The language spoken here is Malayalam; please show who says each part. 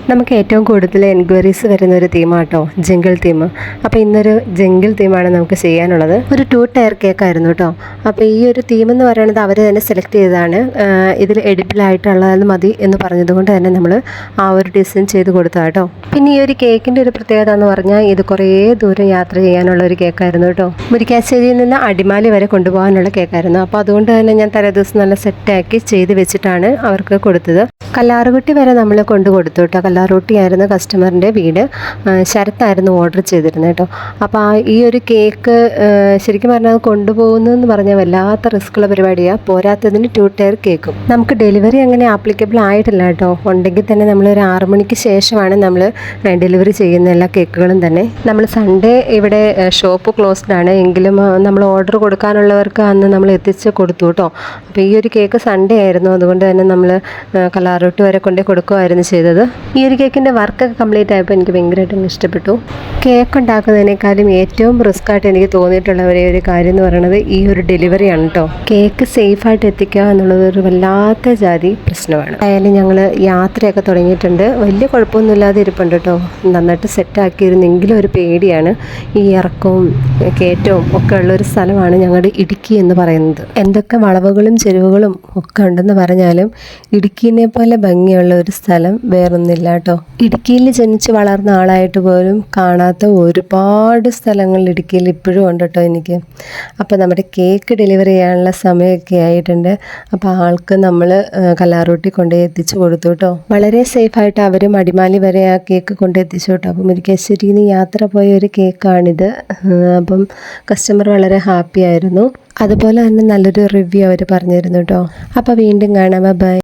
Speaker 1: നമുക്ക് ഏറ്റവും കൂടുതൽ എൻക്വയറീസ് വരുന്ന ഒരു തീമാട്ടോ ജംഗിൾ തീം. അപ്പോൾ ഇന്നൊരു ജംഗിൾ തീമാണ് നമുക്ക് ചെയ്യാനുള്ളത്. ഒരു 2 ടയർ കേക്കായിരുന്നു കേട്ടോ. അപ്പോൾ ഈ ഒരു തീം എന്ന് പറയുന്നത് അവർ തന്നെ സെലക്ട് ചെയ്തതാണ്. ഇതിൽ എഡിബിൾ ആയിട്ടുള്ളത് മതി എന്ന് പറഞ്ഞതുകൊണ്ട് തന്നെ നമ്മൾ ആ ഒരു ഡിസൈൻ ചെയ്ത് കൊടുത്തു കേട്ടോ. പിന്നെ ഈ ഒരു കേക്കിൻ്റെ ഒരു പ്രത്യേകത എന്ന് പറഞ്ഞാൽ ഇത് കുറേ ദൂരം യാത്ര ചെയ്യാനുള്ള ഒരു കേക്കായിരുന്നു കേട്ടോ. മുരിക്കാശ്ശേരിയിൽ നിന്ന് അടിമാലി വരെ കൊണ്ടുപോകാനുള്ള കേക്കായിരുന്നു. അപ്പോൾ അതുകൊണ്ട് തന്നെ ഞാൻ തലേദിവസം നല്ല സെറ്റാക്കി ചെയ്ത് വെച്ചിട്ടാണ് അവർക്ക് കൊടുത്തത്. കല്ലാറുകുട്ടി വരെ നമ്മൾ കൊണ്ടു കൊടുത്തു കേട്ടോ. കല്ലാറുകുട്ടിയായിരുന്നു കസ്റ്റമറിൻ്റെ വീട്. ശരത്തായിരുന്നു ഓർഡർ ചെയ്തിരുന്നത് കേട്ടോ. അപ്പോൾ ഈ ഒരു കേക്ക് ശരിക്കും പറഞ്ഞാൽ കൊണ്ടുപോകുന്നതെന്ന് പറഞ്ഞാൽ വല്ലാത്ത റിസ്ക്കുള്ള പരിപാടിയാണ്. പോരാത്തതിന് 2 ടയർ കേക്കും. നമുക്ക് ഡെലിവറി അങ്ങനെ ആപ്ലിക്കബിൾ ആയിട്ടില്ല കേട്ടോ. ഉണ്ടെങ്കിൽ തന്നെ നമ്മളൊരു 6 മണിക്ക് ശേഷമാണ് നമ്മൾ ഡെലിവറി ചെയ്യുന്ന എല്ലാ കേക്കുകളും തന്നെ. നമ്മൾ സൺഡേ ഇവിടെ ഷോപ്പ് ക്ലോസ്ഡ് ആണ്. എങ്കിലും നമ്മൾ ഓർഡർ കൊടുക്കാനുള്ളവർക്ക് അന്ന് നമ്മൾ എത്തിച്ച് കൊടുത്തു കേട്ടോ. അപ്പോൾ ഈ ഒരു കേക്ക് സൺഡേ ആയിരുന്നു. അതുകൊണ്ട് തന്നെ നമ്മൾ കല്ലാറുകുട്ടി വരെ കൊണ്ടേ കൊടുക്കുകയായിരുന്നു ചെയ്തത്. ഈ ഒരു കേക്കിൻ്റെ വർക്കൊക്കെ കംപ്ലീറ്റ് ആയപ്പോൾ എനിക്ക് ഭയങ്കരമായിട്ടും ഇഷ്ടപ്പെട്ടു. കേക്ക് ഉണ്ടാക്കുന്നതിനേക്കാളും ഏറ്റവും റിസ്ക് ആയിട്ട് എനിക്ക് തോന്നിയിട്ടുള്ള ഒരു കാര്യം എന്ന് പറയുന്നത് ഈ ഒരു ഡെലിവറിയാണ് കേട്ടോ. കേക്ക് സേഫായിട്ട് എത്തിക്കുക എന്നുള്ളത് ഒരു വല്ലാത്ത ജാതി പ്രശ്നമാണ്. ആയാലും ഞങ്ങൾ യാത്രയൊക്കെ തുടങ്ങിയിട്ടുണ്ട്. വലിയ കുഴപ്പമൊന്നുമില്ലാതെ ഇരിപ്പുണ്ട് കേട്ടോ. നന്നായിട്ട് സെറ്റാക്കിയിരുന്നെങ്കിലും ഒരു പേടിയാണ്. ഈ ഇറക്കവും കയറ്റവും ഒക്കെ ഉള്ളൊരു സ്ഥലമാണ് ഞങ്ങളുടെ ഇടുക്കി എന്ന് പറയുന്നത്. എന്തൊക്കെ വളവുകളും ചെരുവുകളും ഒക്കെ ഉണ്ടെന്ന് പറഞ്ഞാലും ഇടുക്കിനെ പോലെ ഭംഗിയുള്ള ഒരു സ്ഥലം വേറൊന്നില്ല കേട്ടോ. ഇടുക്കിയിൽ ജനിച്ച് വളർന്ന ആളായിട്ട് പോലും കാണാത്ത ഒരുപാട് സ്ഥലങ്ങൾ ഇടുക്കിയിൽ ഇപ്പോഴും ഉണ്ട് കേട്ടോ എനിക്ക്. അപ്പോൾ നമ്മുടെ കേക്ക് ഡെലിവറി ചെയ്യാനുള്ള സമയമൊക്കെ ആയിട്ടുണ്ട്. അപ്പോൾ ആൾക്ക് നമ്മൾ കല്ലാറുകുട്ടി കൊണ്ടുപോയി എത്തിച്ചു കൊടുത്തു കേട്ടോ. വളരെ സേഫായിട്ട് അവരും അടിമാലി വരെ ആ കേക്ക് കൊണ്ട് എത്തിച്ചു കേട്ടോ. അപ്പം മുരിക്കാശ്ശേരിയിൽ നിന്ന് യാത്ര പോയ ഒരു കേക്കാണിത്. അപ്പം കസ്റ്റമർ വളരെ ഹാപ്പി ആയിരുന്നു. അതുപോലെ തന്നെ നല്ലൊരു റിവ്യൂ അവർ പറഞ്ഞിരുന്നു കേട്ടോ. അപ്പോൾ വീണ്ടും കാണാം. ബൈ.